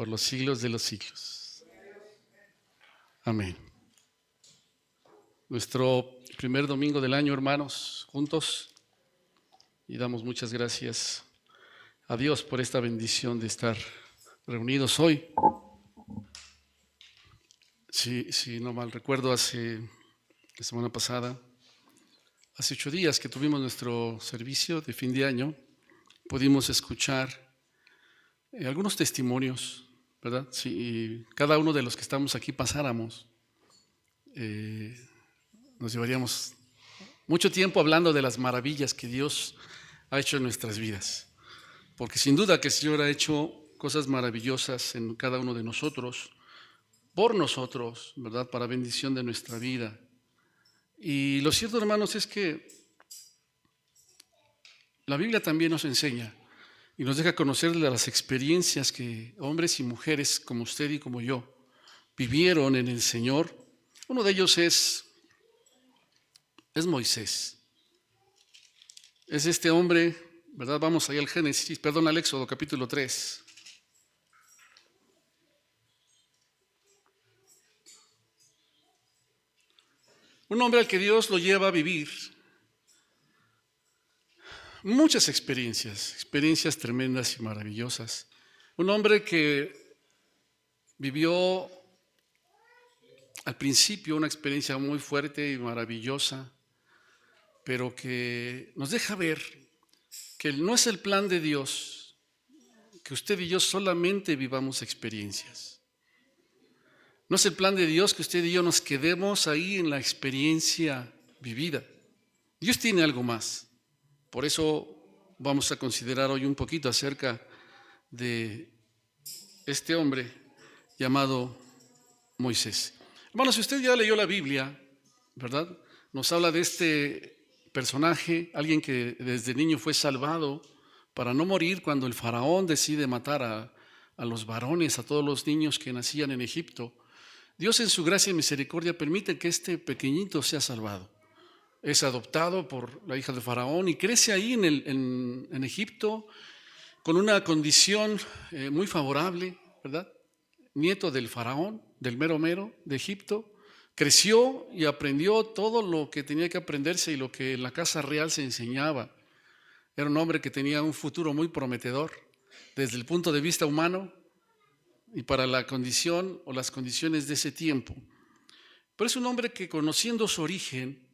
por los siglos de los siglos. Amén. Nuestro primer domingo del año, hermanos, juntos, y damos muchas gracias a Dios por esta bendición de estar reunidos hoy. Si no mal recuerdo, la semana pasada, hace 8 días que tuvimos nuestro servicio de fin de año, pudimos escuchar algunos testimonios, ¿verdad? Si cada uno de los que estamos aquí pasáramos, nos llevaríamos mucho tiempo hablando de las maravillas que Dios ha hecho en nuestras vidas. Porque sin duda que el Señor ha hecho cosas maravillosas en cada uno de nosotros, por nosotros, ¿verdad? Para bendición de nuestra vida. Y lo cierto, hermanos, es que la Biblia también nos enseña y nos deja conocer de las experiencias que hombres y mujeres como usted y como yo vivieron en el Señor. Uno de ellos es Moisés. Es este hombre, ¿verdad? Vamos ahí al Éxodo capítulo 3. Un hombre al que Dios lo lleva a vivir muchas experiencias tremendas y maravillosas. Un hombre que vivió al principio una experiencia muy fuerte y maravillosa, pero que nos deja ver que no es el plan de Dios que usted y yo solamente vivamos experiencias. No es el plan de Dios que usted y yo nos quedemos ahí en la experiencia vivida. Dios tiene algo más. Por eso vamos a considerar hoy un poquito acerca de este hombre llamado Moisés. Hermanos, si usted ya leyó la Biblia, ¿verdad? Nos habla de este personaje, alguien que desde niño fue salvado para no morir cuando el faraón decide matar a los varones, a todos los niños que nacían en Egipto. Dios en su gracia y misericordia permite que este pequeñito sea salvado. Es adoptado por la hija de Faraón y crece ahí en Egipto con una condición muy favorable, ¿verdad? Nieto del Faraón, del mero mero de Egipto. Creció y aprendió todo lo que tenía que aprenderse y lo que en la casa real se enseñaba. Era un hombre que tenía un futuro muy prometedor desde el punto de vista humano y para la condición o las condiciones de ese tiempo. Pero es un hombre que, conociendo su origen,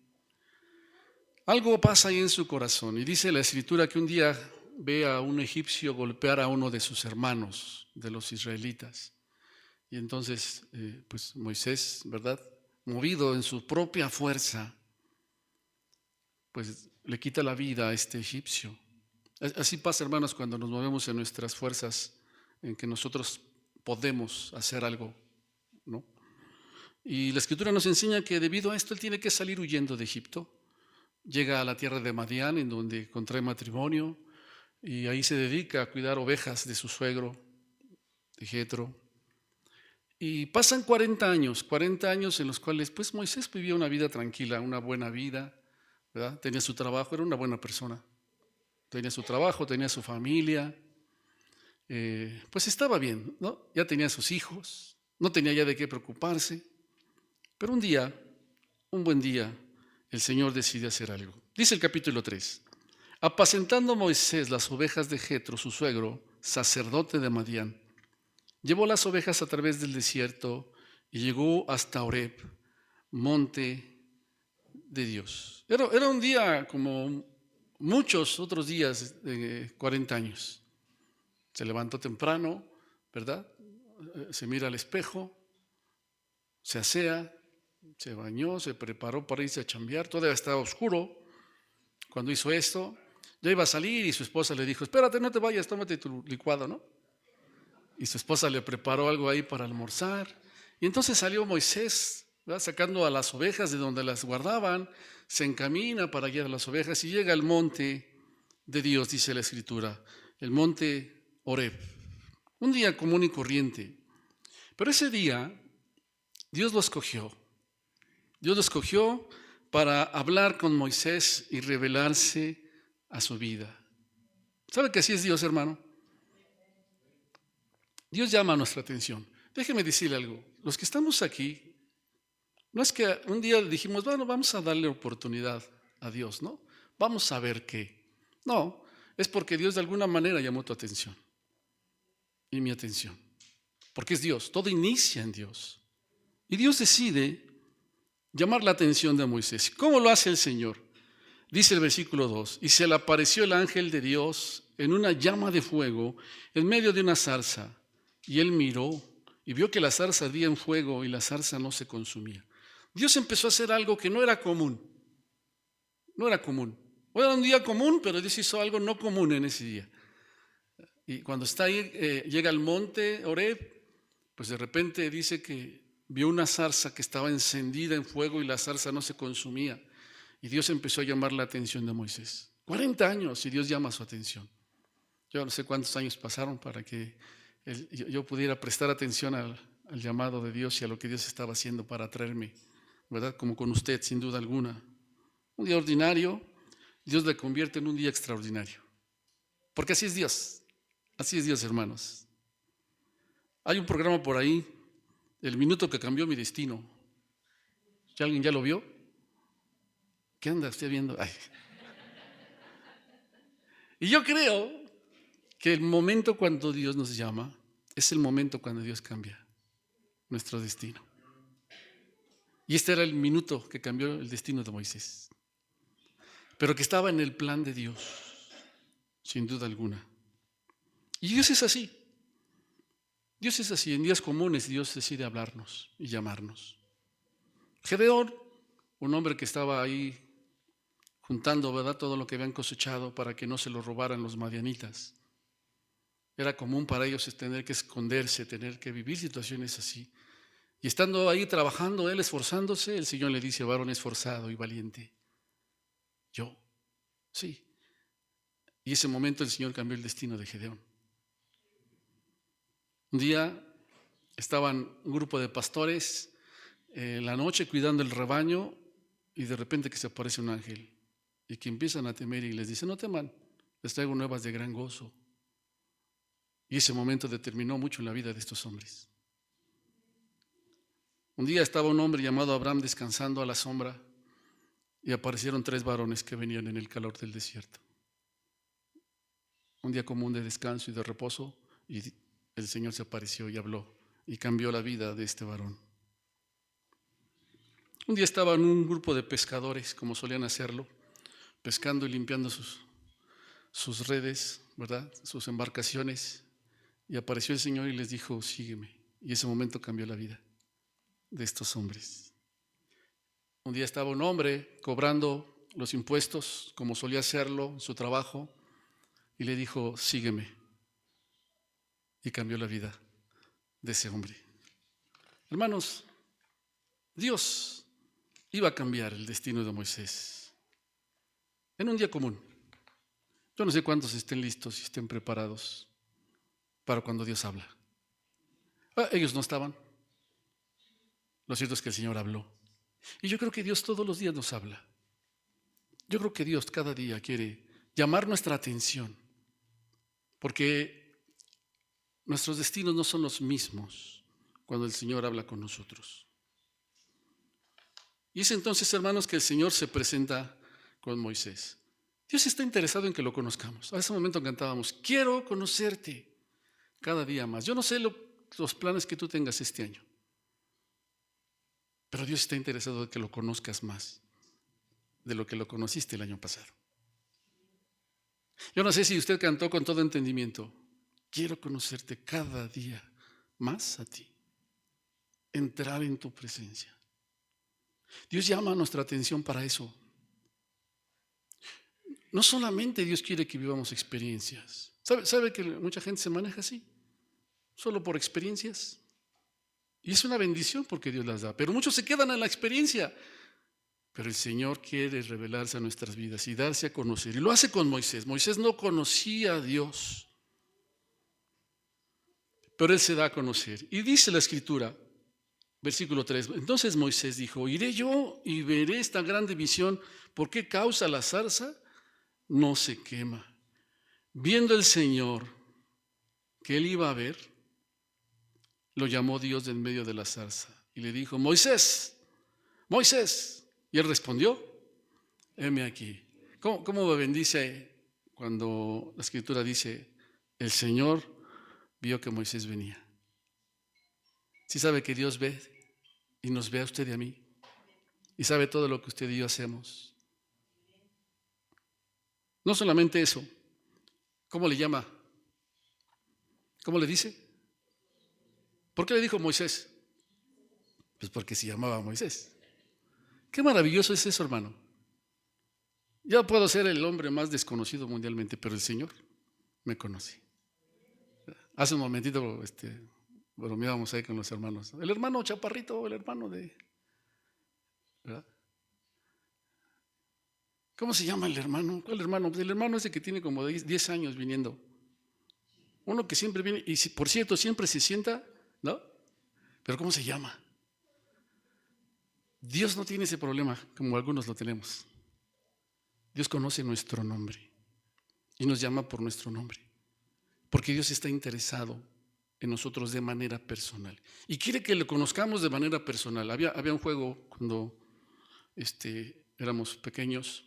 algo pasa ahí en su corazón. Y dice la Escritura que un día ve a un egipcio golpear a uno de sus hermanos, de los israelitas. Y entonces, pues Moisés, ¿verdad?, movido en su propia fuerza, pues le quita la vida a este egipcio. Así pasa, hermanos, cuando nos movemos en nuestras fuerzas, en que nosotros podemos hacer algo, ¿no? Y la Escritura nos enseña que debido a esto él tiene que salir huyendo de Egipto. Llega a la tierra de Madián, en donde contrae matrimonio, y ahí se dedica a cuidar ovejas de su suegro, de Jetro. Y pasan 40 años en los cuales pues Moisés vivía una vida tranquila, una buena vida, ¿verdad? Tenía su trabajo, era una buena persona. Tenía su trabajo, tenía su familia, pues estaba bien, ¿no? Ya tenía sus hijos, no tenía ya de qué preocuparse. Pero un buen día, el Señor decide hacer algo. Dice el capítulo 3, apacentando Moisés las ovejas de Jetro, su suegro, sacerdote de Madián, llevó las ovejas a través del desierto y llegó hasta Horeb, monte de Dios. Era un día como muchos otros días de 40 años. Se levantó temprano, ¿verdad? Se mira al espejo, se asea, se bañó, se preparó para irse a chambear. Todavía estaba oscuro cuando hizo esto. Ya iba a salir y su esposa le dijo, espérate, no te vayas, tómate tu licuado, ¿no? Y su esposa le preparó algo ahí para almorzar. Y entonces salió Moisés, ¿verdad?, sacando a las ovejas de donde las guardaban, se encamina para guiar a las ovejas y llega al monte de Dios, dice la Escritura, el monte Horeb. Un día común y corriente. Pero ese día Dios lo escogió. Dios lo escogió para hablar con Moisés y revelarse a su vida. ¿Sabe que así es Dios, hermano? Dios llama a nuestra atención. Déjeme decirle algo. Los que estamos aquí, no es que un día dijimos, bueno, vamos a darle oportunidad a Dios, ¿no? Vamos a ver qué. No, es porque Dios de alguna manera llamó tu atención y mi atención. Porque es Dios, todo inicia en Dios. Y Dios decide llamar la atención de Moisés. ¿Cómo lo hace el Señor? Dice el versículo 2, y se le apareció el ángel de Dios en una llama de fuego en medio de una zarza. Y él miró y vio que la zarza ardía en fuego y la zarza no se consumía. Dios empezó a hacer algo que no era común. No era común. Era un día común, pero Dios hizo algo no común en ese día. Y cuando está ahí, llega al monte Horeb, pues de repente dice que vio una zarza que estaba encendida en fuego y la zarza no se consumía. Y Dios empezó a llamar la atención de Moisés. 40 años y Dios llama su atención. Yo no sé cuántos años pasaron para que yo pudiera prestar atención al llamado de Dios y a lo que Dios estaba haciendo para traerme, ¿verdad? Como con usted, sin duda alguna. Un día ordinario, Dios le convierte en un día extraordinario. Porque así es Dios. Así es Dios, hermanos. Hay un programa por ahí, El minuto que cambió mi destino. ¿Alguien ya lo vio? ¿Qué anda usted viendo? Ay. Y yo creo que el momento cuando Dios nos llama es el momento cuando Dios cambia nuestro destino. Y este era el minuto que cambió el destino de Moisés, pero que estaba en el plan de Dios, sin duda alguna. Y Dios es así. Dios es así. En días comunes Dios decide hablarnos y llamarnos. Gedeón, un hombre que estaba ahí juntando, ¿verdad?, todo lo que habían cosechado para que no se lo robaran los madianitas. Era común para ellos tener que esconderse, tener que vivir situaciones así. Y estando ahí trabajando, él esforzándose, el Señor le dice: varón esforzado y valiente. Yo, sí. Y ese momento el Señor cambió el destino de Gedeón. Un día estaban un grupo de pastores en la noche cuidando el rebaño y de repente que se aparece un ángel y que empiezan a temer y les dice: no teman, les traigo nuevas de gran gozo. Y ese momento determinó mucho en la vida de estos hombres. Un día estaba un hombre llamado Abraham descansando a la sombra y aparecieron 3 varones que venían en el calor del desierto. Un día común de descanso y de reposo, y el Señor se apareció y habló y cambió la vida de este varón. Un día estaban un grupo de pescadores, como solían hacerlo, pescando y limpiando sus redes, ¿verdad?, sus embarcaciones, y apareció el Señor y les dijo: sígueme. Y ese momento cambió la vida de estos hombres. Un día estaba un hombre cobrando los impuestos, como solía hacerlo en su trabajo, y le dijo: sígueme. Y cambió la vida de ese hombre. Hermanos, Dios iba a cambiar el destino de Moisés en un día común. Yo no sé cuántos estén listos y estén preparados para cuando Dios habla. Ellos no estaban. Lo cierto es que el Señor habló. Y yo creo que Dios todos los días nos habla. Yo creo que Dios cada día quiere llamar nuestra atención, porque nuestros destinos no son los mismos cuando el Señor habla con nosotros. Y es entonces, hermanos, que el Señor se presenta con Moisés. Dios está interesado en que lo conozcamos. A ese momento cantábamos: quiero conocerte cada día más. Yo no sé los planes que tú tengas este año, pero Dios está interesado en que lo conozcas más de lo que lo conociste el año pasado. Yo no sé si usted cantó con todo entendimiento: quiero conocerte cada día más a ti, entrar en tu presencia. Dios llama nuestra atención para eso. No solamente Dios quiere que vivamos experiencias. ¿Sabe que mucha gente se maneja así? Solo por experiencias. Y es una bendición porque Dios las da. Pero muchos se quedan en la experiencia. Pero el Señor quiere revelarse a nuestras vidas y darse a conocer. Y lo hace con Moisés. Moisés no conocía a Dios, pero él se da a conocer. Y dice la Escritura, versículo 3: entonces Moisés dijo: iré yo y veré esta grande visión. ¿Por qué causa la zarza no se quema? Viendo el Señor que él iba a ver, lo llamó Dios de en medio de la zarza y le dijo: Moisés, Moisés. Y él respondió: heme aquí. ¿Cómo me bendice cuando la Escritura dice: el Señor vio que Moisés venía? Sí sabe que Dios ve y nos ve a usted y a mí, y sabe todo lo que usted y yo hacemos. No solamente eso, ¿cómo le llama? ¿Cómo le dice? ¿Por qué le dijo Moisés? Pues porque se llamaba Moisés. Qué maravilloso es eso, hermano. Yo puedo ser el hombre más desconocido mundialmente, pero el Señor me conoce. Hace un momentito bromeábamos ahí con los hermanos. El hermano chaparrito, el hermano de... ¿verdad? ¿Cómo se llama el hermano? ¿Cuál hermano? Pues el hermano ese que tiene como 10 años viniendo. Uno que siempre viene, y por cierto, siempre se sienta, ¿no? Pero ¿cómo se llama? Dios no tiene ese problema como algunos lo tenemos. Dios conoce nuestro nombre y nos llama por nuestro nombre, porque Dios está interesado en nosotros de manera personal y quiere que lo conozcamos de manera personal. Había un juego cuando éramos pequeños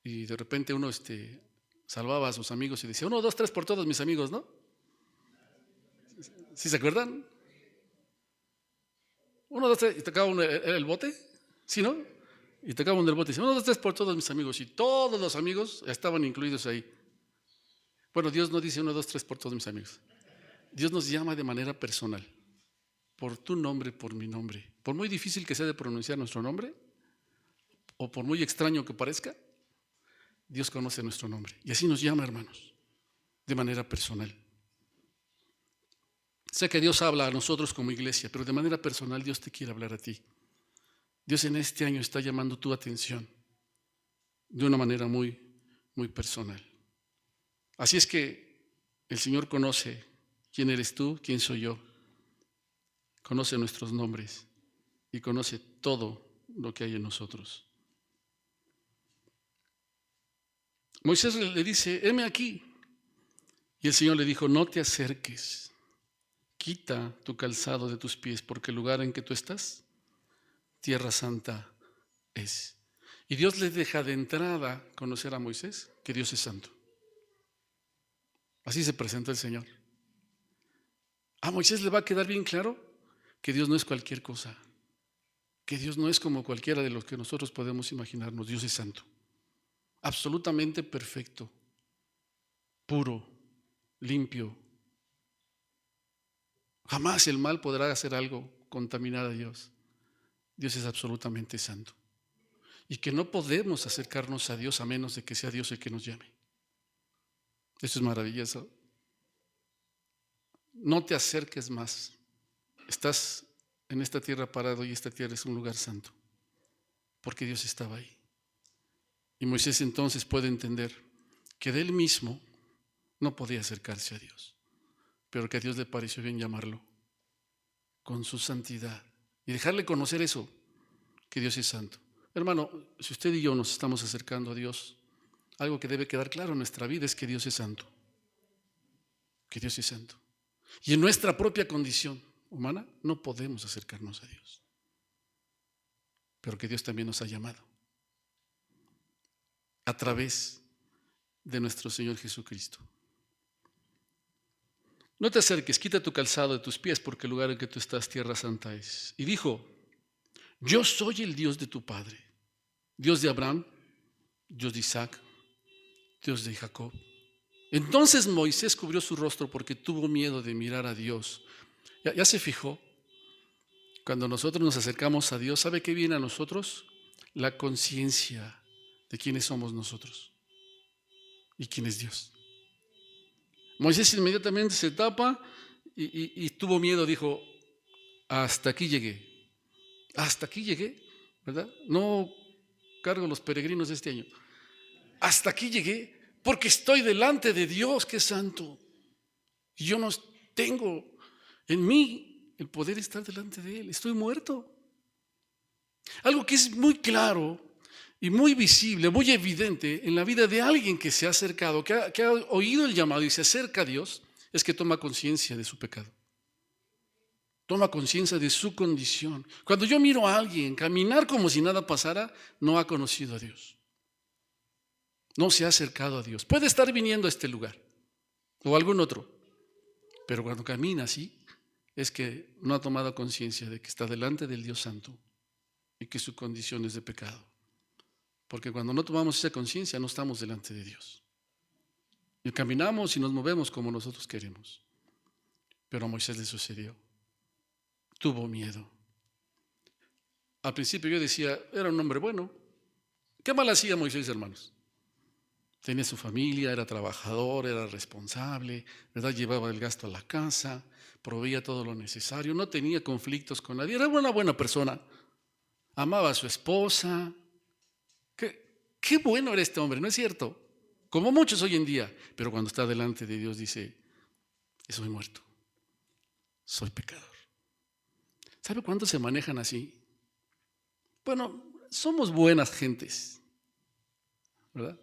y de repente uno salvaba a sus amigos y decía: 1, 2, 3 por todos mis amigos, ¿no? ¿Sí se acuerdan? 1, 2, 3 y tocaba uno el bote, ¿sí, no? Y tocaba uno el bote y decía: 1, 2, 3 por todos mis amigos, y todos los amigos estaban incluidos ahí. Bueno, Dios no dice 1, 2, 3 por todos mis amigos. Dios nos llama de manera personal, por tu nombre, por mi nombre. Por muy difícil que sea de pronunciar nuestro nombre, o por muy extraño que parezca, Dios conoce nuestro nombre. Y así nos llama, hermanos, de manera personal. Sé que Dios habla a nosotros como iglesia, pero de manera personal Dios te quiere hablar a ti. Dios en este año está llamando tu atención de una manera muy, muy personal. Así es que el Señor conoce quién eres tú, quién soy yo. Conoce nuestros nombres y conoce todo lo que hay en nosotros. Moisés le dice: heme aquí. Y el Señor le dijo: no te acerques, quita tu calzado de tus pies, porque el lugar en que tú estás, tierra santa es. Y Dios le deja de entrada conocer a Moisés que Dios es santo. Así se presenta el Señor. A Moisés le va a quedar bien claro que Dios no es cualquier cosa, que Dios no es como cualquiera de los que nosotros podemos imaginarnos. Dios es santo, absolutamente perfecto, puro, limpio. Jamás el mal podrá hacer algo contaminar a Dios. Dios es absolutamente santo. Y que no podemos acercarnos a Dios a menos de que sea Dios el que nos llame. Esto es maravilloso. No te acerques más. Estás en esta tierra parado y esta tierra es un lugar santo, porque Dios estaba ahí. Y Moisés entonces puede entender que de él mismo no podía acercarse a Dios, pero que a Dios le pareció bien llamarlo con su santidad y dejarle conocer eso, que Dios es santo. Hermano, si usted y yo nos estamos acercando a Dios, algo que debe quedar claro en nuestra vida es que Dios es santo, que Dios es santo. Y en nuestra propia condición humana no podemos acercarnos a Dios, pero que Dios también nos ha llamado a través de nuestro Señor Jesucristo. No te acerques, quita tu calzado de tus pies, porque el lugar en que tú estás, tierra santa es. Y dijo: yo soy el Dios de tu padre, Dios de Abraham, Dios de Isaac, Dios de Jacob. Entonces Moisés cubrió su rostro porque tuvo miedo de mirar a Dios. ¿Ya se fijó? Cuando nosotros nos acercamos a Dios, ¿sabe qué viene a nosotros? La conciencia de quiénes somos nosotros y quién es Dios. Moisés inmediatamente se tapa y tuvo miedo, dijo: hasta aquí llegué, ¿verdad? No cargo los peregrinos de este año. Hasta aquí llegué porque estoy delante de Dios, que es santo. Y yo no tengo en mí el poder estar delante de Él, estoy muerto. Algo que es muy claro y muy visible, muy evidente en la vida de alguien que se ha acercado, que ha oído el llamado y se acerca a Dios, es que toma conciencia de su pecado. Toma conciencia de su condición. Cuando yo miro a alguien caminar como si nada pasara, no ha conocido a Dios. No se ha acercado a Dios. Puede estar viniendo a este lugar o a algún otro, pero cuando camina así, es que no ha tomado conciencia de que está delante del Dios Santo y que su condición es de pecado. Porque cuando no tomamos esa conciencia, no estamos delante de Dios. Y caminamos y nos movemos como nosotros queremos. Pero a Moisés le sucedió. Tuvo miedo. Al principio yo decía, era un hombre bueno. ¿Qué mal hacía Moisés, hermanos? Tenía su familia, era trabajador, era responsable, ¿verdad? Llevaba el gasto a la casa, proveía todo lo necesario, no tenía conflictos con nadie, era una buena persona. Amaba a su esposa. Qué bueno era este hombre, ¿no es cierto? Como muchos hoy en día, pero cuando está delante de Dios dice, soy muerto, soy pecador. ¿Sabe cuántos se manejan así? Bueno, somos buenas gentes, ¿verdad?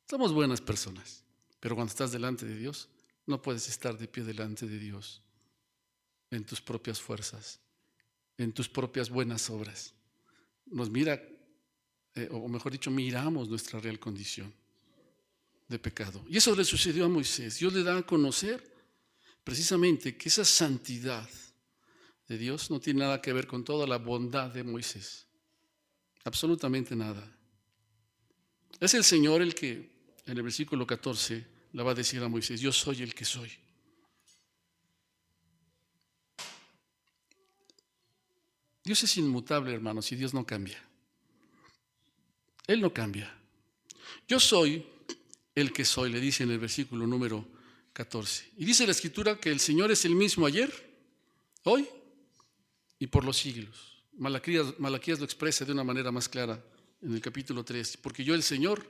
Somos buenas personas, pero cuando estás delante de Dios, no puedes estar de pie delante de Dios en tus propias fuerzas, en tus propias buenas obras. Nos mira, o mejor dicho, miramos nuestra real condición de pecado. Y eso le sucedió a Moisés. Dios le da a conocer precisamente que esa santidad de Dios no tiene nada que ver con toda la bondad de Moisés. Absolutamente nada. Es el Señor el que en el versículo 14 le va a decir a Moisés, yo soy el que soy. Dios es inmutable, hermanos, y Dios no cambia. Él no cambia. Yo soy el que soy, le dice en el versículo número 14. Y dice la Escritura que el Señor es el mismo ayer, hoy y por los siglos. Malaquías lo expresa de una manera más clara en el capítulo 3, porque yo el Señor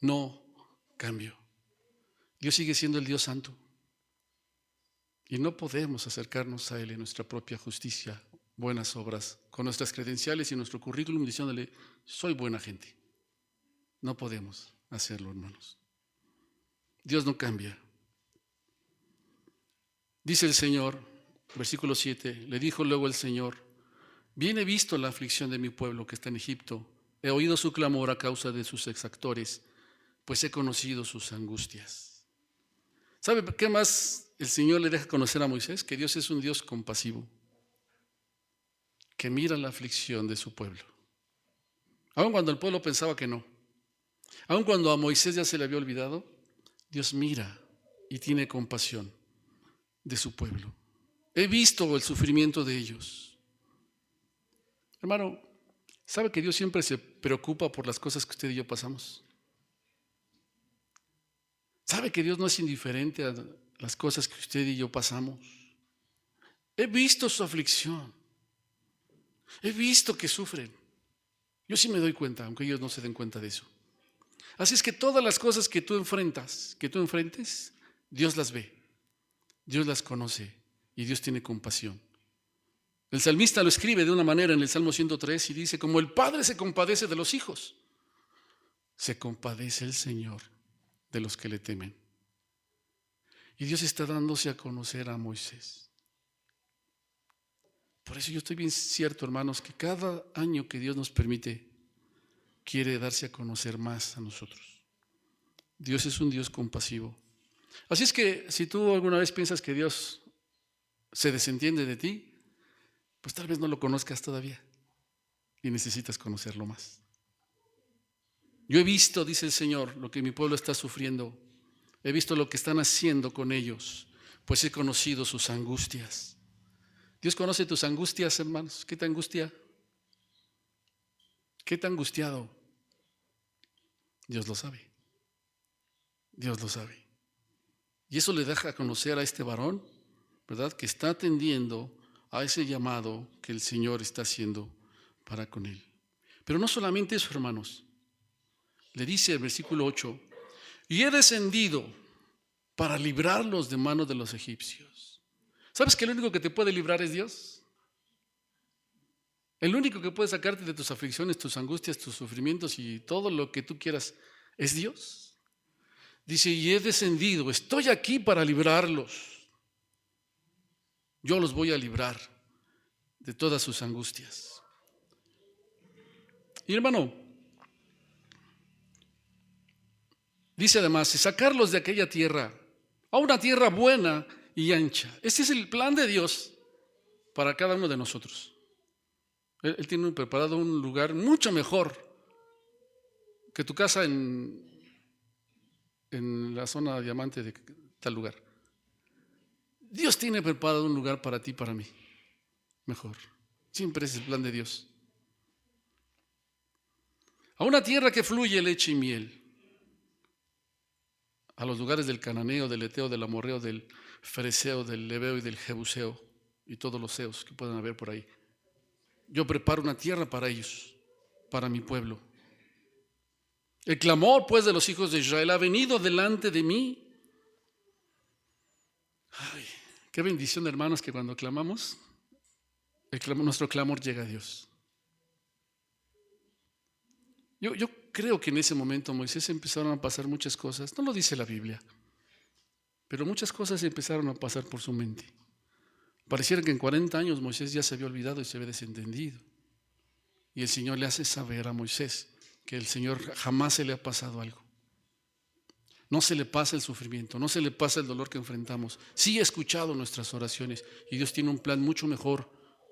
no cambio. Dios sigue siendo el Dios santo. Y no podemos acercarnos a Él en nuestra propia justicia, buenas obras, con nuestras credenciales y nuestro currículum diciéndole, soy buena gente. No podemos hacerlo, hermanos. Dios no cambia. Dice el Señor, versículo 7, le dijo luego el Señor, bien he visto la aflicción de mi pueblo que está en Egipto, he oído su clamor a causa de sus exactores, pues he conocido sus angustias. ¿Sabe qué más el Señor le deja conocer a Moisés? Que Dios es un Dios compasivo, que mira la aflicción de su pueblo. Aun cuando el pueblo pensaba que no, aun cuando a Moisés ya se le había olvidado, Dios mira y tiene compasión de su pueblo. He visto el sufrimiento de ellos. Hermano, ¿sabe que Dios siempre se preocupa por las cosas que usted y yo pasamos? ¿Sabe que Dios no es indiferente a las cosas que usted y yo pasamos? He visto su aflicción. He visto que sufren. Yo sí me doy cuenta, aunque ellos no se den cuenta de eso. Así es que todas las cosas que tú enfrentes, Dios las ve, Dios las conoce y Dios tiene compasión. El salmista lo escribe de una manera en el Salmo 103 y dice, como el Padre se compadece de los hijos, se compadece el Señor de los que le temen. Y Dios está dándose a conocer a Moisés. Por eso yo estoy bien cierto, hermanos, que cada año que Dios nos permite, quiere darse a conocer más a nosotros. Dios es un Dios compasivo. Así es que si tú alguna vez piensas que Dios se desentiende de ti, pues tal vez no lo conozcas todavía y necesitas conocerlo más. Yo he visto, dice el Señor, lo que mi pueblo está sufriendo. He visto lo que están haciendo con ellos, pues he conocido sus angustias. Dios conoce tus angustias, hermanos. ¿Qué te angustia? ¿Qué te ha angustiado? Dios lo sabe. Dios lo sabe. Y eso le deja conocer a este varón, ¿verdad? Que está atendiendo a ese llamado que el Señor está haciendo para con él. Pero no solamente eso, hermanos. Le dice el versículo 8, y he descendido para librarlos de manos de los egipcios. ¿Sabes que el único que te puede librar es Dios? El único que puede sacarte de tus aflicciones, tus angustias, tus sufrimientos y todo lo que tú quieras es Dios. Dice, y he descendido, estoy aquí para librarlos. Yo los voy a librar. de todas sus angustias. Y hermano, dice además, sacarlos de aquella tierra a una tierra buena y ancha. Este es el plan de Dios para cada uno de nosotros. Él tiene preparado un lugar mucho mejor que tu casa en la zona diamante de tal lugar. Dios tiene preparado un lugar para ti y para mí mejor. Siempre es el plan de Dios. A una tierra que fluye leche y miel. A los lugares del cananeo, del eteo, del amorreo, del fereceo, del leveo y del jebuseo y todos los seos que puedan haber por ahí. Yo preparo una tierra para ellos, para mi pueblo. El clamor, pues, de los hijos de Israel ha venido delante de mí. Ay, qué bendición, hermanos, que cuando clamamos, nuestro clamor llega a Dios. Yo creo que en ese momento Moisés empezaron a pasar muchas cosas, no lo dice la Biblia, pero muchas cosas empezaron a pasar por su mente. Pareciera que en 40 años Moisés ya se había olvidado y se había desentendido. Y el Señor le hace saber a Moisés que el Señor jamás se le ha pasado algo. No se le pasa el sufrimiento, no se le pasa el dolor que enfrentamos. Sí ha escuchado nuestras oraciones y Dios tiene un plan mucho mejor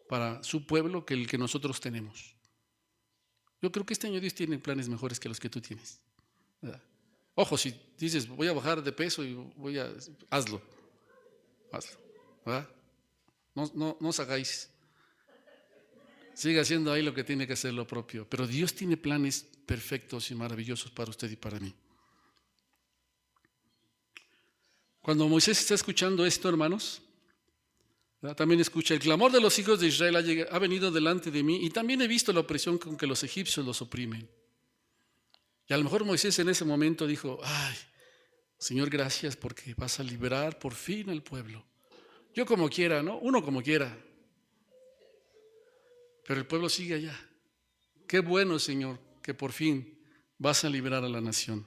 para su pueblo que el que nosotros tenemos. Yo creo que este año Dios tiene planes mejores que los que tú tienes, ¿verdad? Ojo, si dices voy a bajar de peso y hazlo, ¿verdad? No os hagáis. Siga haciendo ahí lo que tiene que hacer lo propio. Pero Dios tiene planes perfectos y maravillosos para usted y para mí. Cuando Moisés está escuchando esto, hermanos, también escucha: el clamor de los hijos de Israel ha venido delante de mí, y también he visto la opresión con que los egipcios los oprimen. Y a lo mejor Moisés en ese momento dijo: ay, Señor, gracias porque vas a liberar por fin al pueblo. Yo como quiera, ¿no? Uno como quiera. Pero el pueblo sigue allá. Qué bueno, Señor, que por fin vas a liberar a la nación.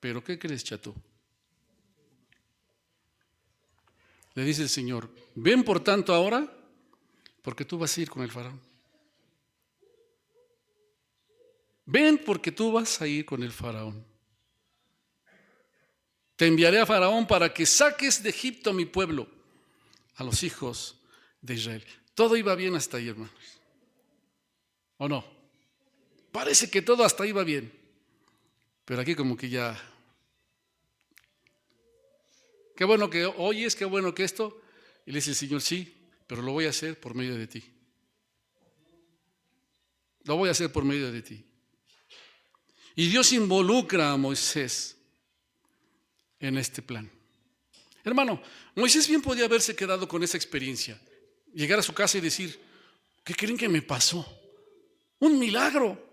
Pero ¿qué crees, chato? Le dice el Señor: ven por tanto ahora, porque tú vas a ir con el faraón. Ven porque tú vas a ir con el faraón. Te enviaré a Faraón para que saques de Egipto a mi pueblo, a los hijos de Israel. Todo iba bien hasta ahí, hermanos. ¿O no? Parece que todo hasta ahí va bien. Pero aquí como que ya... Qué bueno que oyes, qué bueno que esto. Y le dice el Señor: sí, pero lo voy a hacer por medio de ti. Lo voy a hacer por medio de ti. Y Dios involucra a Moisés en este plan. Hermano, Moisés bien podía haberse quedado con esa experiencia. Llegar a su casa y decir: ¿qué creen que me pasó? Un milagro.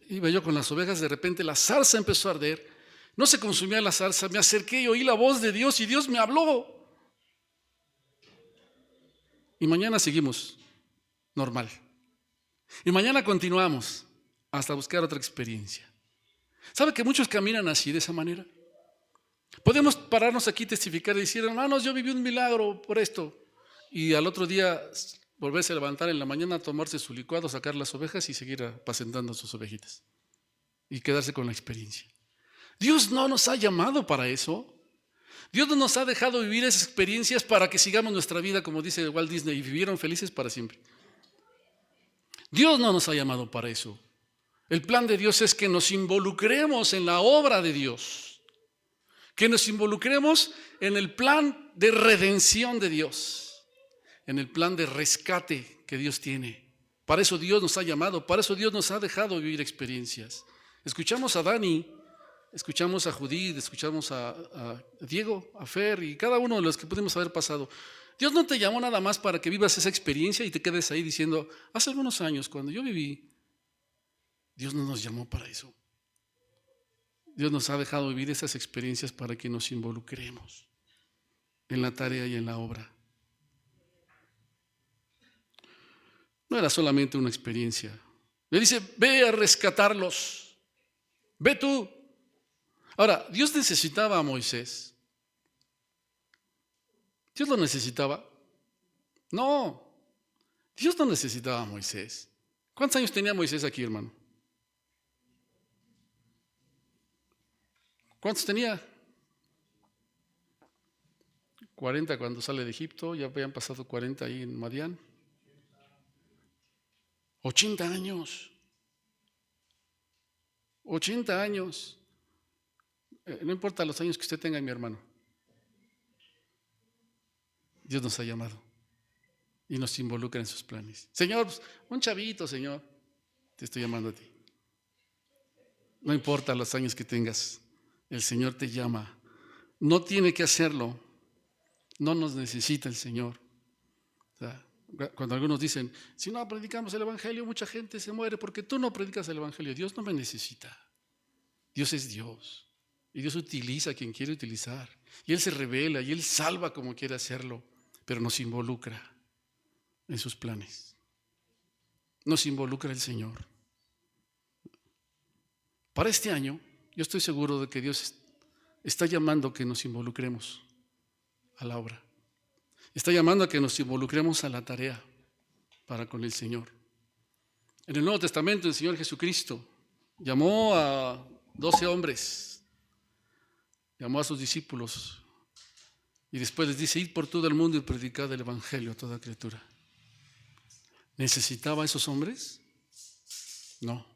Iba yo con las ovejas, de repente la zarza empezó a arder. No se consumía la zarza, me acerqué y oí la voz de Dios y Dios me habló. Y mañana seguimos normal. Y mañana continuamos hasta buscar otra experiencia. ¿Sabe que muchos caminan así, de esa manera? Podemos pararnos aquí, testificar y decir: hermanos, yo viví un milagro por esto. Y al otro día volverse a levantar en la mañana, tomarse su licuado, sacar las ovejas y seguir apacentando sus ovejitas. Y quedarse con la experiencia. Dios no nos ha llamado para eso. Dios no nos ha dejado vivir esas experiencias para que sigamos nuestra vida, como dice Walt Disney, y vivieron felices para siempre. Dios no nos ha llamado para eso. El plan de Dios es que nos involucremos en la obra de Dios, que nos involucremos en el plan de redención de Dios, en el plan de rescate que Dios tiene. Para eso Dios nos ha llamado, para eso Dios nos ha dejado vivir experiencias. Escuchamos a Dani, escuchamos a Judith, escuchamos a Diego, a Fer y cada uno de los que pudimos haber pasado. Dios no te llamó nada más para que vivas esa experiencia y te quedes ahí diciendo: hace algunos años cuando yo viví. Dios no nos llamó para eso. Dios nos ha dejado vivir esas experiencias para que nos involucremos en la tarea y en la obra. No era solamente una experiencia. Le dice: ve a rescatarlos. Ve tú. Ahora, Dios necesitaba a Moisés. ¿Dios lo necesitaba? No. Dios no necesitaba a Moisés. ¿Cuántos años tenía Moisés aquí, hermano? ¿Cuántos tenía? 40 cuando sale de Egipto, ya habían pasado 40 ahí en Madián. 80 años. 80 años. No importa los años que usted tenga, mi hermano. Dios nos ha llamado y nos involucra en sus planes. Señor, pues, un chavito, Señor, te estoy llamando a ti. No importa los años que tengas, el Señor te llama. No tiene que hacerlo. No nos necesita el Señor. O sea, cuando algunos dicen, si no predicamos el Evangelio, mucha gente se muere porque tú no predicas el Evangelio. Dios no me necesita. Dios es Dios. Y Dios utiliza a quien quiere utilizar. Y Él se revela y Él salva como quiere hacerlo, pero nos involucra en sus planes. Nos involucra el Señor. Para este año, yo estoy seguro de que Dios está llamando a que nos involucremos a la obra. Está llamando a que nos involucremos a la tarea para con el Señor. En el Nuevo Testamento, el Señor Jesucristo llamó a 12 hombres, llamó a sus discípulos y después les dice: id por todo el mundo y predicad el Evangelio a toda criatura. ¿Necesitaba a esos hombres? No,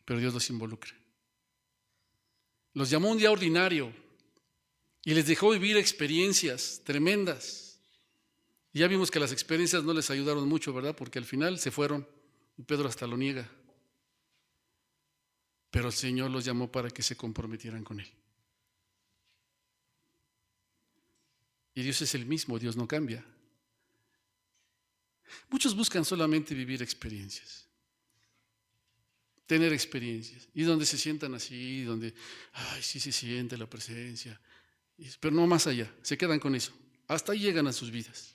pero Dios los involucra. Los llamó un día ordinario y les dejó vivir experiencias tremendas. Y ya vimos que las experiencias no les ayudaron mucho, ¿verdad? Porque al final se fueron y Pedro hasta lo niega. Pero el Señor los llamó para que se comprometieran con Él. Y Dios es el mismo, Dios no cambia. Muchos buscan solamente vivir experiencias, tener experiencias, y donde se sientan así, donde, ay, sí se siente la presencia, pero no más allá, se quedan con eso, hasta ahí llegan a sus vidas.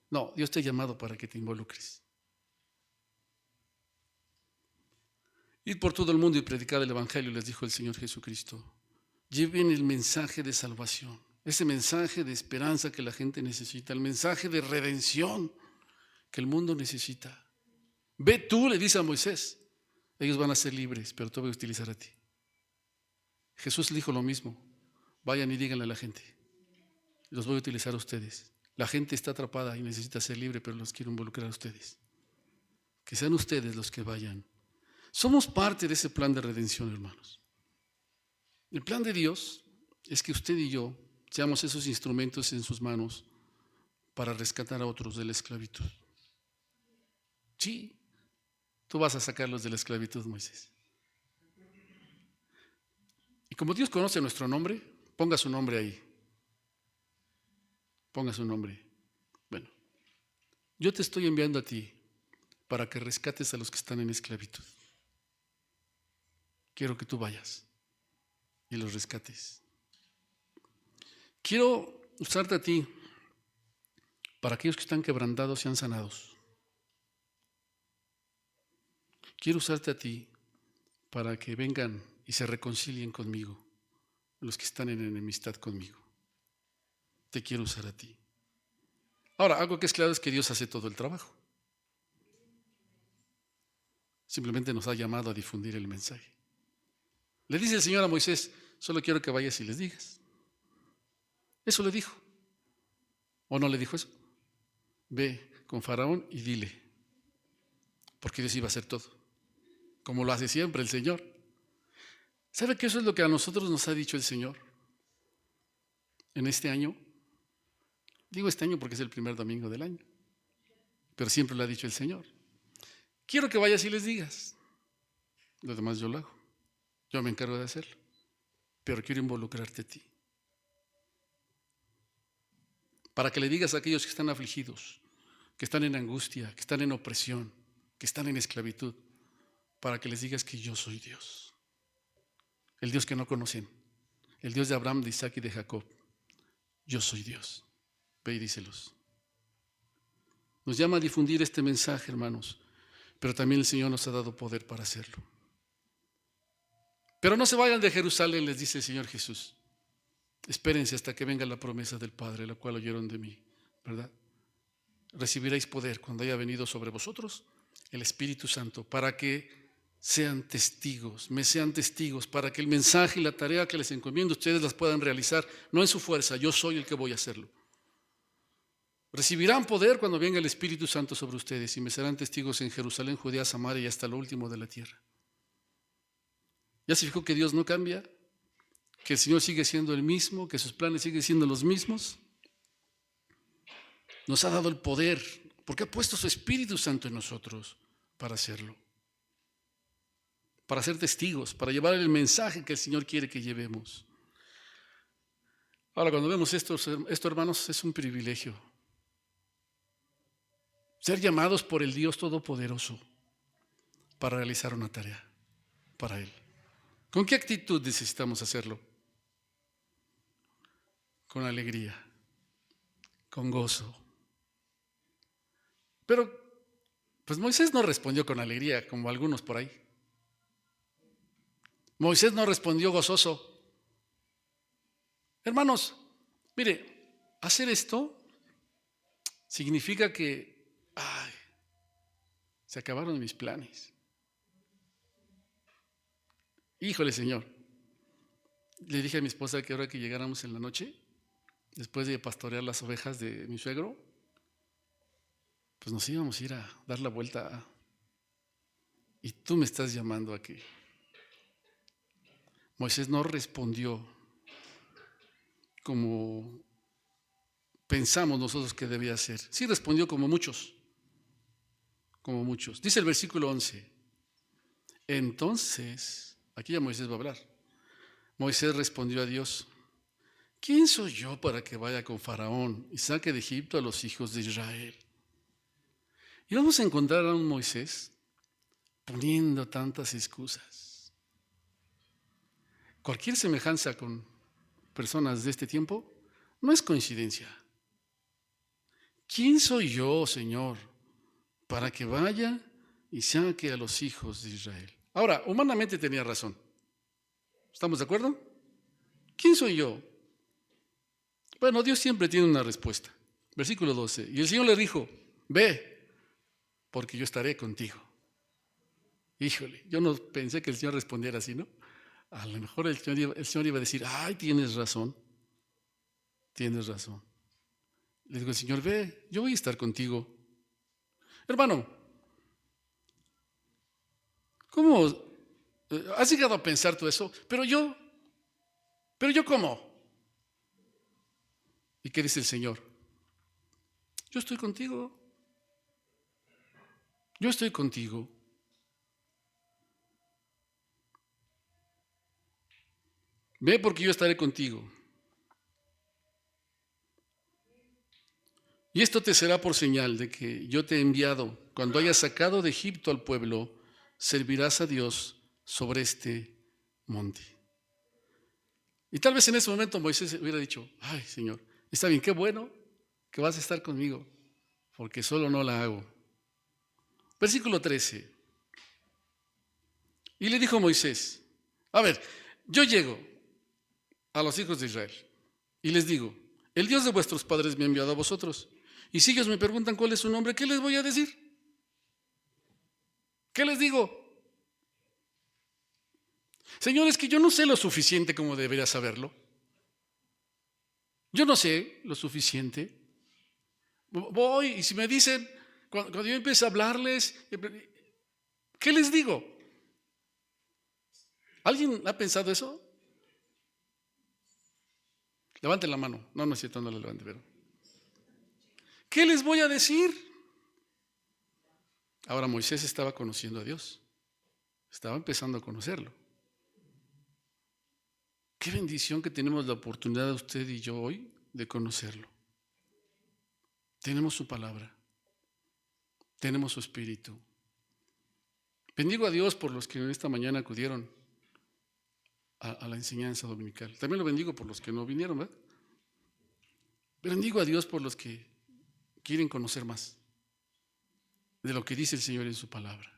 No, Dios te ha llamado para que te involucres. Id por todo el mundo y predicad el Evangelio, les dijo el Señor Jesucristo. Lleven el mensaje de salvación, ese mensaje de esperanza que la gente necesita, el mensaje de redención que el mundo necesita. Ve tú, le dice a Moisés, ellos van a ser libres, pero te voy a utilizar a ti. Jesús le dijo lo mismo: vayan y díganle a la gente, los voy a utilizar a ustedes. La gente está atrapada y necesita ser libre, pero los quiero involucrar a ustedes. Que sean ustedes los que vayan. Somos parte de ese plan de redención, hermanos. El plan de Dios es que usted y yo seamos esos instrumentos en sus manos para rescatar a otros de la esclavitud. Sí, tú vas a sacarlos de la esclavitud, Moisés. Y como Dios conoce nuestro nombre, ponga su nombre ahí. Ponga su nombre. Bueno, yo te estoy enviando a ti para que rescates a los que están en esclavitud. Quiero que tú vayas y los rescates. Quiero usarte a ti para aquellos que están quebrantados sean sanados. Quiero usarte a ti para que vengan y se reconcilien conmigo los que están en enemistad conmigo. Te quiero usar a ti. Ahora, algo que es claro es que Dios hace todo el trabajo. Simplemente nos ha llamado a difundir el mensaje. Le dice el Señor a Moisés: solo quiero que vayas y les digas. Eso le dijo. ¿O no le dijo eso? Ve con Faraón y dile. Porque Dios iba a hacer todo, como lo hace siempre el Señor. ¿Sabe que eso es lo que a nosotros nos ha dicho el Señor en este año? Digo este año porque es el primer domingo del año, pero siempre lo ha dicho el Señor. Quiero que vayas y les digas. Lo demás yo lo hago. Yo me encargo de hacerlo, pero quiero involucrarte a ti. Para que le digas a aquellos que están afligidos, que están en angustia, que están en opresión, que están en esclavitud, para que les digas que yo soy Dios. El Dios que no conocen, el Dios de Abraham, de Isaac y de Jacob. Yo soy Dios. Ve y díselos. Nos llama a difundir este mensaje, hermanos, pero también el Señor nos ha dado poder para hacerlo. Pero no se vayan de Jerusalén, les dice el Señor Jesús. Espérense hasta que venga la promesa del Padre, la cual oyeron de mí, ¿verdad? recibiréis poder cuando haya venido sobre vosotros el Espíritu Santo, para que sean testigos, me sean testigos, para que el mensaje y la tarea que les encomiendo ustedes las puedan realizar, no en su fuerza, yo soy el que voy a hacerlo. Recibirán poder cuando venga el Espíritu Santo sobre ustedes y me serán testigos en Jerusalén, Judea, Samaria y hasta lo último de la tierra. ¿Ya se fijó que Dios no cambia? ¿Que el Señor sigue siendo el mismo? ¿Que sus planes siguen siendo los mismos? Nos ha dado el poder porque ha puesto su Espíritu Santo en nosotros para hacerlo, para ser testigos, para llevar el mensaje que el Señor quiere que llevemos. Ahora, cuando vemos esto, hermanos, es un privilegio. Ser llamados por el Dios Todopoderoso para realizar una tarea para Él. ¿Con qué actitud necesitamos hacerlo? Con alegría, con gozo. Pero, pues Moisés no respondió con alegría, como algunos por ahí. Moisés no respondió gozoso. Hermanos, mire, hacer esto significa que se acabaron mis planes. Híjole, Señor. Le dije a mi esposa que ahora que llegáramos en la noche, después de pastorear las ovejas de mi suegro, pues nos íbamos a ir a dar la vuelta. Y tú me estás llamando aquí. Moisés no respondió como pensamos nosotros que debía ser. Sí respondió como muchos. Dice el versículo 11. Entonces, aquí ya Moisés va a hablar. Moisés respondió a Dios: ¿quién soy yo para que vaya con Faraón y saque de Egipto a los hijos de Israel? Y vamos a encontrar a un Moisés poniendo tantas excusas. Cualquier semejanza con personas de este tiempo no es coincidencia. ¿Quién soy yo, Señor, para que vaya y saque a los hijos de Israel? Ahora, humanamente tenía razón. ¿Estamos de acuerdo? ¿Quién soy yo? Bueno, Dios siempre tiene una respuesta. Versículo 12. Y el Señor le dijo: ve, porque yo estaré contigo. Híjole, yo no pensé que el Señor respondiera así, ¿no? A lo mejor el Señor iba a decir: ay, tienes razón. Le digo al Señor: ve, yo voy a estar contigo. Hermano, ¿cómo has llegado a pensar todo eso? Pero yo ¿cómo? ¿Y qué dice el Señor? Yo estoy contigo. Ve, porque yo estaré contigo. Y esto te será por señal de que yo te he enviado. Cuando hayas sacado de Egipto al pueblo, servirás a Dios sobre este monte. Y tal vez en ese momento Moisés hubiera dicho: ay, Señor, está bien, qué bueno que vas a estar conmigo, porque solo no la hago. Versículo 13. Y le dijo Moisés: a ver, yo llego a los hijos de Israel y les digo: el Dios de vuestros padres me ha enviado a vosotros. Y si ellos me preguntan cuál es su nombre, ¿qué les voy a decir? ¿Qué les digo? Señor, es que yo no sé lo suficiente como debería saberlo. Yo no sé lo suficiente. Voy, y si me dicen, cuando yo empiezo a hablarles, ¿qué les digo? ¿Alguien ha pensado eso? Levanten la mano. No es cierto, no la levanten, pero ¿qué les voy a decir? Ahora Moisés estaba conociendo a Dios. Estaba empezando a conocerlo. Qué bendición que tenemos la oportunidad, usted y yo hoy, de conocerlo. Tenemos su palabra. Tenemos su espíritu. Bendigo a Dios por los que esta mañana acudieron a la enseñanza dominical. También lo bendigo por los que no vinieron, ¿verdad? Bendigo a Dios por los que quieren conocer más de lo que dice el Señor en su palabra.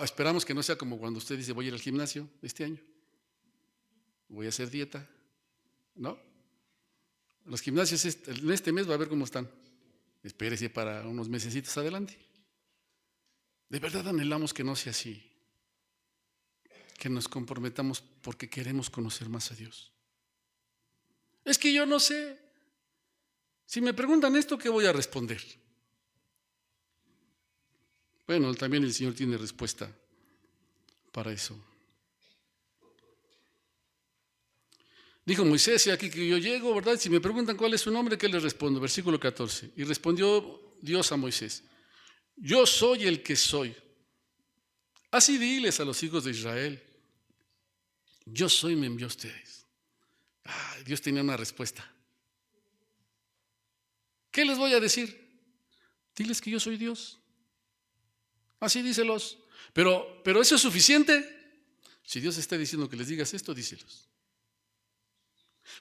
Esperamos que no sea como cuando usted dice: voy a ir al gimnasio este año, voy a hacer dieta. No, los gimnasios en este mes va a ver cómo están. espérese para unos mesecitos adelante. De verdad anhelamos que no sea así, que nos comprometamos porque queremos conocer más a Dios. Es que yo no sé. Si me preguntan esto, ¿qué voy a responder? Bueno, también el Señor tiene respuesta para eso. Dijo Moisés, aquí que yo llego, ¿verdad? Si me preguntan cuál es su nombre, ¿qué les respondo? Versículo 14. Y respondió Dios a Moisés, yo soy el que soy. Así diles a los hijos de Israel, yo soy, me envió a ustedes. Dios tenía una respuesta. ¿Qué les voy a decir? Diles que yo soy Dios. Así díselos. Pero ¿eso es suficiente? Si Dios está diciendo que les digas esto, díselos.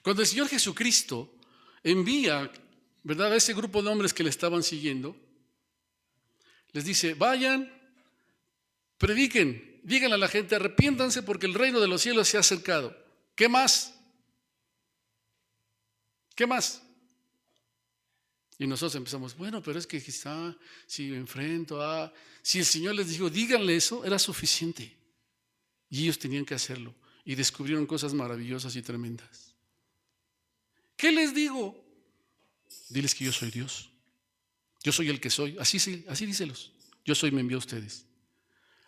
Cuando el Señor Jesucristo envía, ¿verdad?, a ese grupo de hombres que le estaban siguiendo, les dice, vayan, prediquen, díganle a la gente, arrepiéntanse porque el reino de los cielos se ha acercado. ¿Qué más? ¿Qué más? Y nosotros empezamos, bueno, pero es que quizá si enfrento a... Si el Señor les dijo, díganle eso, era suficiente. Y ellos tenían que hacerlo. Y descubrieron cosas maravillosas y tremendas. ¿Qué les digo? Diles que yo soy Dios. Yo soy el que soy. Así díselos. Yo soy, me envió a ustedes.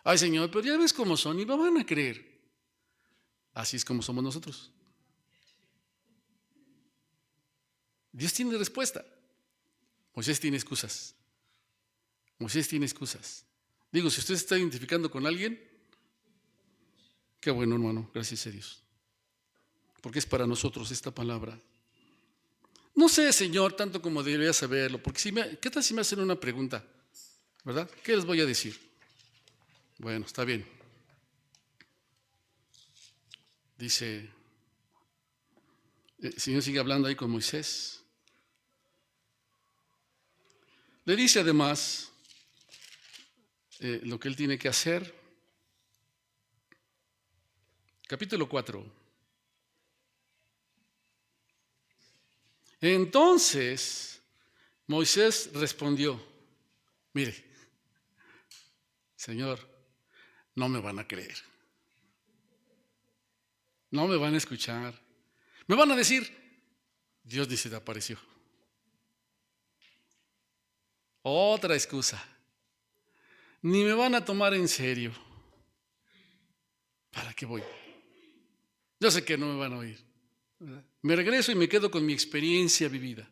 Ay, Señor, pero ya ves cómo son y no van a creer. Así es como somos nosotros. Dios tiene respuesta. Moisés tiene excusas. Moisés tiene excusas. Digo, si usted se está identificando con alguien, qué bueno, hermano, gracias a Dios. Porque es para nosotros esta palabra. No sé, Señor, tanto como debería saberlo, porque ¿qué tal si me hacen una pregunta? ¿Verdad? ¿Qué les voy a decir? Bueno, está bien. Dice, el Señor sigue hablando ahí con Moisés. Le dice además lo que él tiene que hacer. Capítulo 4. Entonces Moisés respondió, mire, Señor, no me van a creer. No me van a escuchar. Me van a decir, Dios ni se te apareció. Otra excusa. Ni me van a tomar en serio. ¿Para qué voy? Yo sé que no me van a oír. Me regreso y me quedo con mi experiencia vivida.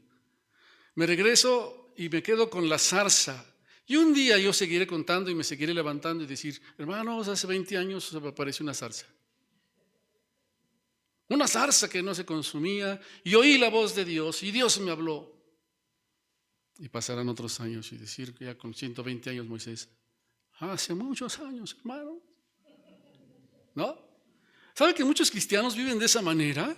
Me regreso y me quedo con la zarza. Y un día yo seguiré contando y me seguiré levantando y decir, hermanos, hace 20 años se me apareció una zarza. Una zarza que no se consumía y oí la voz de Dios y Dios me habló. Y pasarán otros años y decir que ya con 120 años Moisés, hace muchos años, hermano. ¿No? ¿Sabe que muchos cristianos viven de esa manera?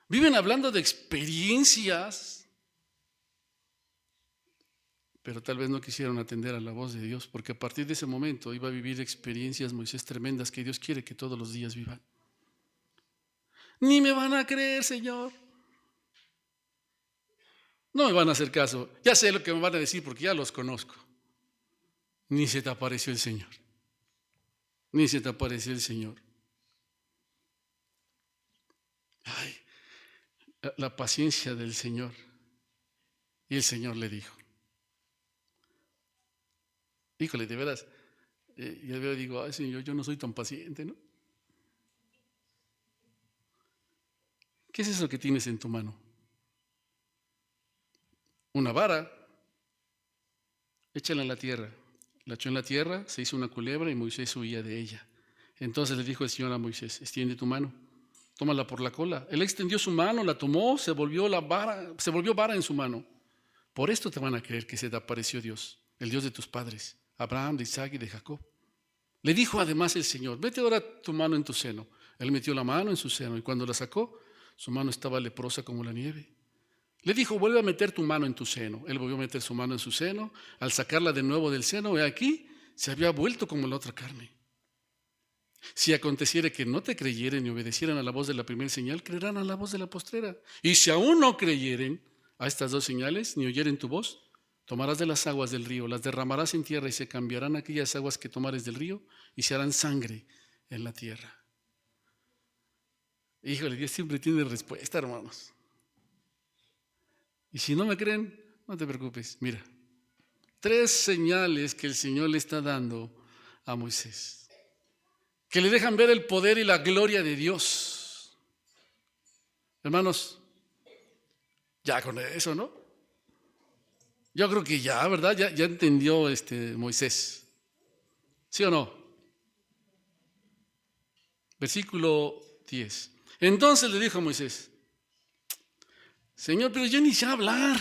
Viven hablando de experiencias, pero tal vez no quisieron atender a la voz de Dios, porque a partir de ese momento iba a vivir experiencias Moisés tremendas que Dios quiere que todos los días vivan. Ni me van a creer, Señor. No me van a hacer caso. Ya sé lo que me van a decir porque ya los conozco. Ni se te apareció el Señor. Ni se te apareció el Señor. Ay, la paciencia del Señor. Y el Señor le dijo, híjole, de veras, yo digo, ay, Señor, yo no soy tan paciente, ¿no? ¿Qué es eso que tienes en tu mano? Una vara, échala en la tierra. La echó en la tierra, se hizo una culebra y Moisés huía de ella. Entonces le dijo el Señor a Moisés, extiende tu mano, tómala por la cola. Él extendió su mano, la tomó, se volvió vara en su mano. Por esto te van a creer que se te apareció Dios, el Dios de tus padres, Abraham, de Isaac y de Jacob. Le dijo además el Señor, mete ahora tu mano en tu seno. Él metió la mano en su seno y cuando la sacó, su mano estaba leprosa como la nieve. Le dijo, vuelve a meter tu mano en tu seno. Él volvió a meter su mano en su seno. Al sacarla de nuevo del seno, aquí se había vuelto como la otra carne. Si aconteciere que no te creyeren y obedecieran a la voz de la primera señal, creerán a la voz de la postrera. Y si aún no creyeren, a estas dos señales, ni oyeren tu voz, tomarás de las aguas del río, las derramarás en tierra y se cambiarán aquellas aguas que tomares del río y se harán sangre en la tierra. Híjole, Dios siempre tiene respuesta, hermanos. Y si no me creen, no te preocupes. Mira, 3 señales que el Señor le está dando a Moisés, que le dejan ver el poder y la gloria de Dios. Hermanos, ya con eso, ¿no? Yo creo que ya, ¿verdad? Ya entendió Moisés. ¿Sí o no? Versículo 10. Entonces le dijo a Moisés: Señor, pero yo ni sé hablar.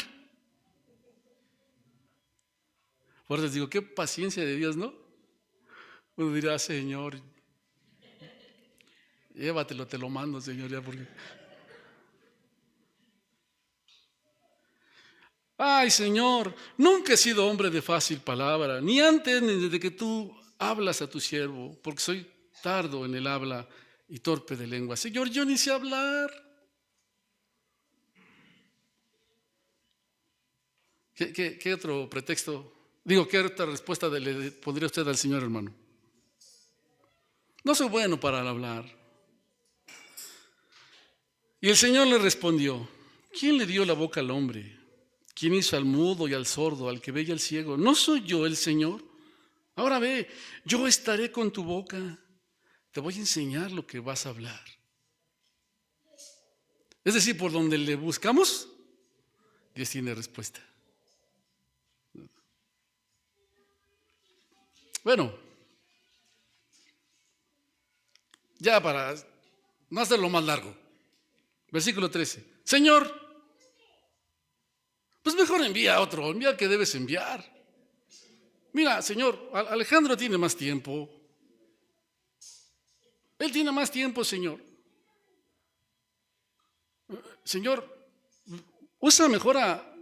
Por eso les digo, qué paciencia de Dios, ¿no? Uno dirá: Señor, llévatelo, te lo mando, Señor, ya porque... Ay, Señor, nunca he sido hombre de fácil palabra, ni antes ni desde que tú hablas a tu siervo, porque soy tardo en el habla y torpe de lengua. Señor, yo ni sé hablar. ¿Qué otro pretexto? Digo, ¿qué otra respuesta le pondría usted al Señor, hermano? No soy bueno para hablar. Y el Señor le respondió: ¿quién le dio la boca al hombre? ¿Quién hizo al mudo y al sordo, al que ve y al ciego? ¿No soy yo el Señor? Ahora ve, yo estaré con tu boca. Te voy a enseñar lo que vas a hablar. Es decir, por donde le buscamos, Dios tiene respuesta. Bueno, ya para no hacerlo más largo. Versículo 13. Señor, pues mejor envía a otro, envía al que debes enviar. Mira, Señor, Alejandro tiene más tiempo. Él tiene más tiempo, Señor. Señor, usa mejor a...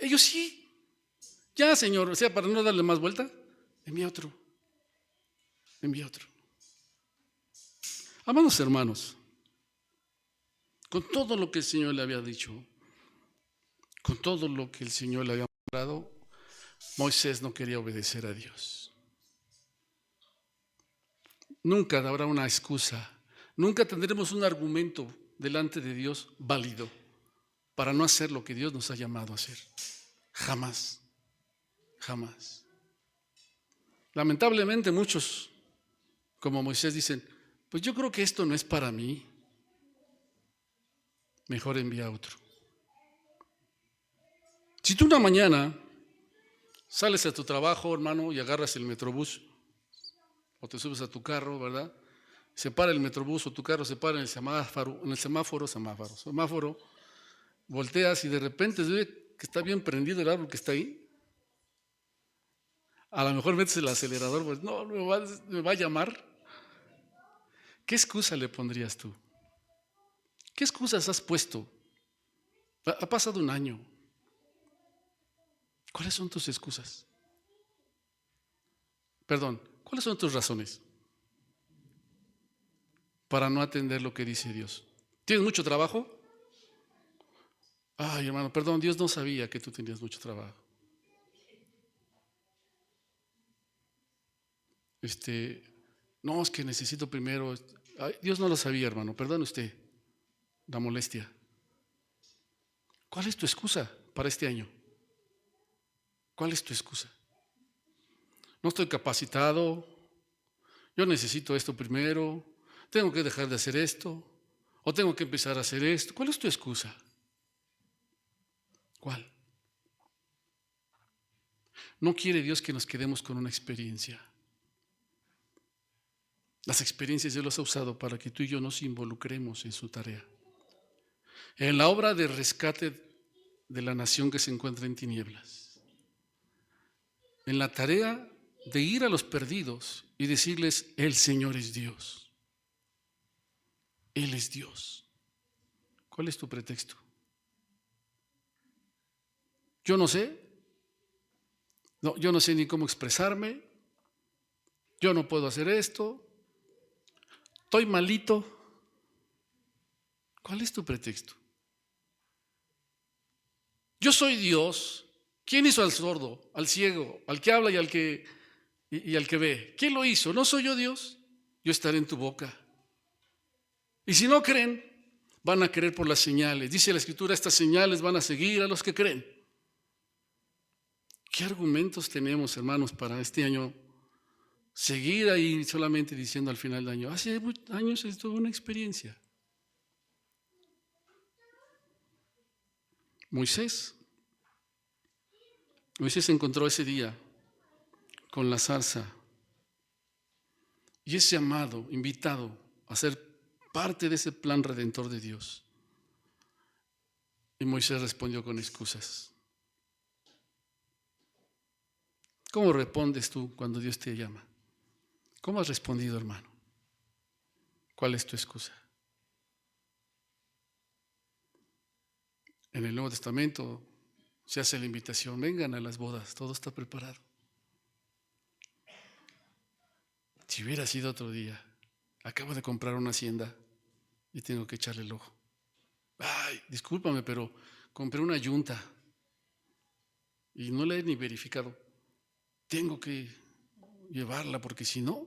Ellos sí. Ya, Señor, o sea, para no darle más vuelta, envía otro. Envía otro. Amados hermanos, con todo lo que el Señor le había dicho, con todo lo que el Señor le había mostrado, Moisés no quería obedecer a Dios. Nunca habrá una excusa, nunca tendremos un argumento delante de Dios válido para no hacer lo que Dios nos ha llamado a hacer. Jamás, jamás. Lamentablemente muchos, como Moisés, dicen: pues yo creo que esto no es para mí, mejor envía a otro. Si tú una mañana sales a tu trabajo, hermano, y agarras el metrobús o te subes a tu carro, ¿verdad? Se para el metrobús o tu carro se para en el semáforo, volteas y de repente se ve que está bien prendido el árbol que está ahí. A lo mejor metes el acelerador, pues no, me va a llamar. ¿Qué excusa le pondrías tú? ¿Qué excusas has puesto? Ha pasado un año. ¿Cuáles son tus excusas? Perdón, ¿cuáles son tus razones para no atender lo que dice Dios? ¿Tienes mucho trabajo? Ay, hermano, perdón, Dios no sabía que tú tenías mucho trabajo. No, es que necesito primero. Ay, Dios no lo sabía, hermano, perdón usted la molestia. ¿Cuál es tu excusa para este año? ¿Cuál es tu excusa? No estoy capacitado, yo necesito esto primero, tengo que dejar de hacer esto, o tengo que empezar a hacer esto. ¿Cuál es tu excusa? ¿Cuál? No quiere Dios que nos quedemos con una experiencia. Las experiencias Dios las ha usado para que tú y yo nos involucremos en su tarea. En la obra de rescate de la nación que se encuentra en tinieblas. En la tarea de ir a los perdidos y decirles: el Señor es Dios. Él es Dios. ¿Cuál es tu pretexto? Yo no sé. No, yo no sé ni cómo expresarme. Yo no puedo hacer esto. Estoy malito. ¿Cuál es tu pretexto? Yo soy Dios. ¿Quién hizo al sordo, al ciego, al que habla y al que ve? ¿Quién lo hizo? ¿No soy yo Dios? Yo estaré en tu boca. Y si no creen, van a creer por las señales. Dice la Escritura, estas señales van a seguir a los que creen. ¿Qué argumentos tenemos, hermanos, para este año seguir ahí solamente diciendo al final del año? Hace años es toda una experiencia. Moisés se encontró ese día con la zarza y ese amado, invitado a ser parte de ese plan redentor de Dios. Y Moisés respondió con excusas. ¿Cómo respondes tú cuando Dios te llama? ¿Cómo has respondido, hermano? ¿Cuál es tu excusa? En el Nuevo Testamento se hace la invitación, vengan a las bodas, todo está preparado. Si hubiera sido otro día, acabo de comprar una hacienda y tengo que echarle el ojo. Ay, discúlpame, pero compré una yunta y no la he ni verificado. Tengo que llevarla porque si no,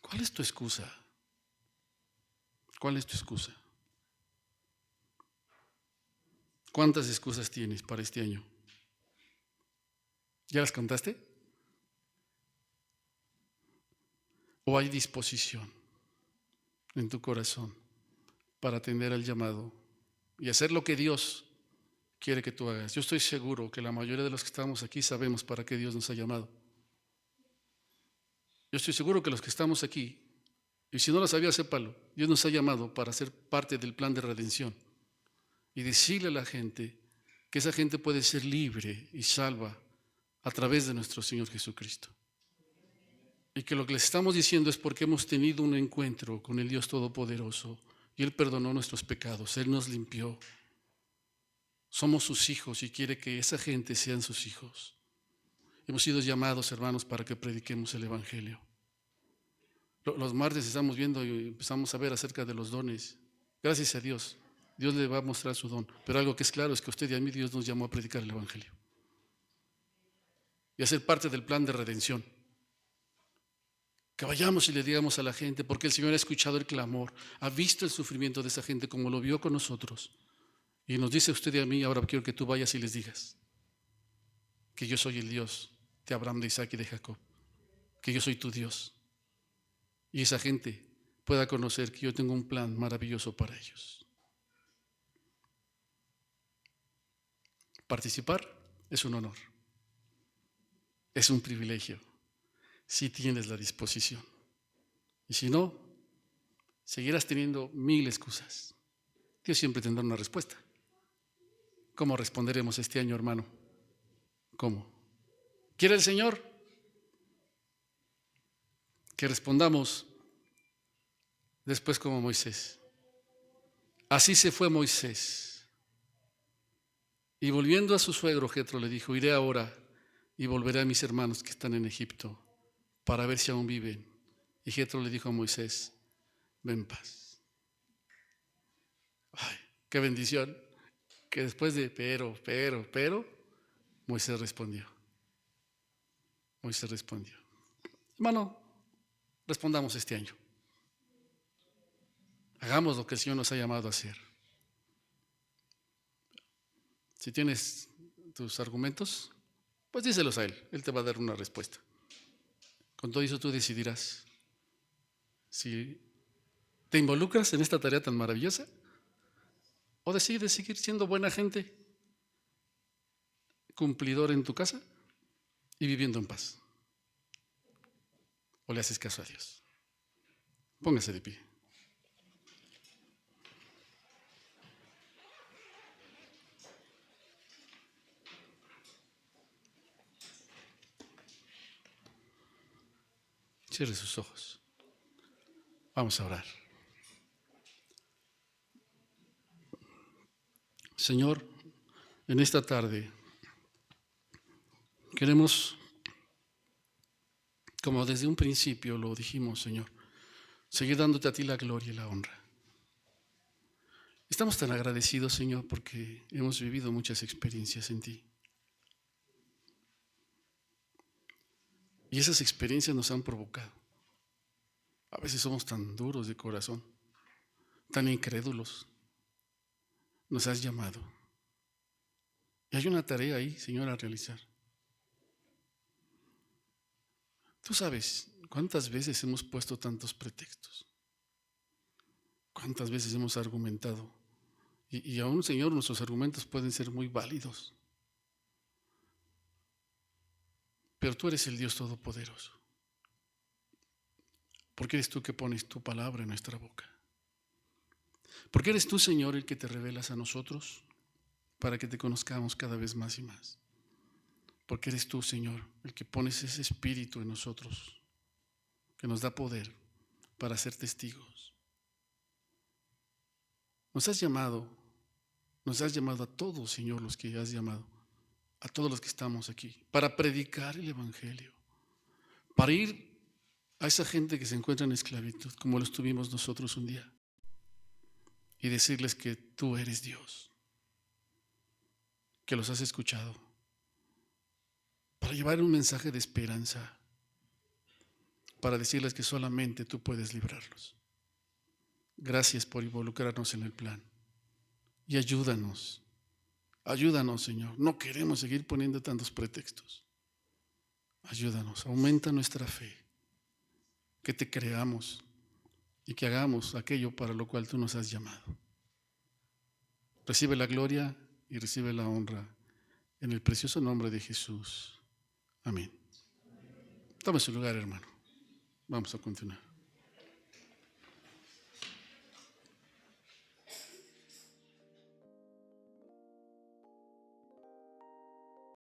¿cuál es tu excusa? ¿Cuál es tu excusa? ¿Cuántas excusas tienes para este año? ¿Ya las contaste? ¿O hay disposición en tu corazón para atender al llamado y hacer lo que Dios quiere que tú hagas? Yo estoy seguro que la mayoría de los que estamos aquí sabemos para qué Dios nos ha llamado. Yo estoy seguro que los que estamos aquí, y si no lo sabía, sépalo, Dios nos ha llamado para ser parte del plan de redención y decirle a la gente que esa gente puede ser libre y salva a través de nuestro Señor Jesucristo. Y que lo que les estamos diciendo es porque hemos tenido un encuentro con el Dios Todopoderoso y Él perdonó nuestros pecados, Él nos limpió. Somos sus hijos y quiere que esa gente sean sus hijos. Hemos sido llamados, hermanos, para que prediquemos el Evangelio. Los martes estamos viendo y empezamos a ver acerca de los dones. Gracias a Dios, Dios le va a mostrar su don. Pero algo que es claro es que a usted y a mí Dios nos llamó a predicar el Evangelio y a ser parte del plan de redención. Que vayamos y le digamos a la gente, porque el Señor ha escuchado el clamor, ha visto el sufrimiento de esa gente como lo vio con nosotros. Y nos dice a usted y a mí, ahora quiero que tú vayas y les digas que yo soy el Dios de Abraham, de Isaac y de Jacob, que yo soy tu Dios. Y esa gente pueda conocer que yo tengo un plan maravilloso para ellos. Participar es un honor, es un privilegio, si tienes la disposición. Y si no, seguirás teniendo 1000 excusas. Dios siempre tendrá una respuesta. ¿Cómo responderemos este año, hermano? ¿Cómo? ¿Quiere el Señor que respondamos después como Moisés? Así se fue Moisés. Y volviendo a su suegro, Jetro le dijo, iré ahora y volveré a mis hermanos que están en Egipto para ver si aún viven. Y Jetro le dijo a Moisés, ven en paz. Ay, qué bendición. Que después de pero, Moisés respondió. Moisés respondió. Hermano, respondamos este año. Hagamos lo que el Señor nos ha llamado a hacer. Si tienes tus argumentos, pues díselos a Él. Él te va a dar una respuesta. Con todo eso tú decidirás si te involucras en esta tarea tan maravillosa o decides seguir siendo buena gente, cumplidor en tu casa y viviendo en paz. O le haces caso a Dios. Póngase de pie. Cierre sus ojos. Vamos a orar. Señor, en esta tarde queremos, como desde un principio lo dijimos, Señor, seguir dándote a ti la gloria y la honra. Estamos tan agradecidos, Señor, porque hemos vivido muchas experiencias en ti. Y esas experiencias nos han provocado. A veces somos tan duros de corazón, tan incrédulos. Nos has llamado. Y hay una tarea ahí, Señor, a realizar. Tú sabes cuántas veces hemos puesto tantos pretextos. Cuántas veces hemos argumentado. Y aún, Señor, nuestros argumentos pueden ser muy válidos. Pero tú eres el Dios Todopoderoso. Porque eres tú que pones tu palabra en nuestra boca. Porque eres tú, Señor, el que te revelas a nosotros para que te conozcamos cada vez más y más. Porque eres tú, Señor, el que pones ese espíritu en nosotros, que nos da poder para ser testigos. Nos has llamado a todos, Señor, los que has llamado, a todos los que estamos aquí, para predicar el Evangelio, para ir a esa gente que se encuentra en esclavitud, como lo estuvimos nosotros un día, y decirles que tú eres Dios, que los has escuchado, para llevar un mensaje de esperanza, para decirles que solamente tú puedes librarlos. Gracias por involucrarnos en el plan. Y ayúdanos, Señor. No queremos seguir poniendo tantos pretextos. Ayúdanos, aumenta nuestra fe, que te creamos y que hagamos aquello para lo cual tú nos has llamado. Recibe la gloria y recibe la honra en el precioso nombre de Jesús. Amén. Tome su lugar, hermano. Vamos a continuar.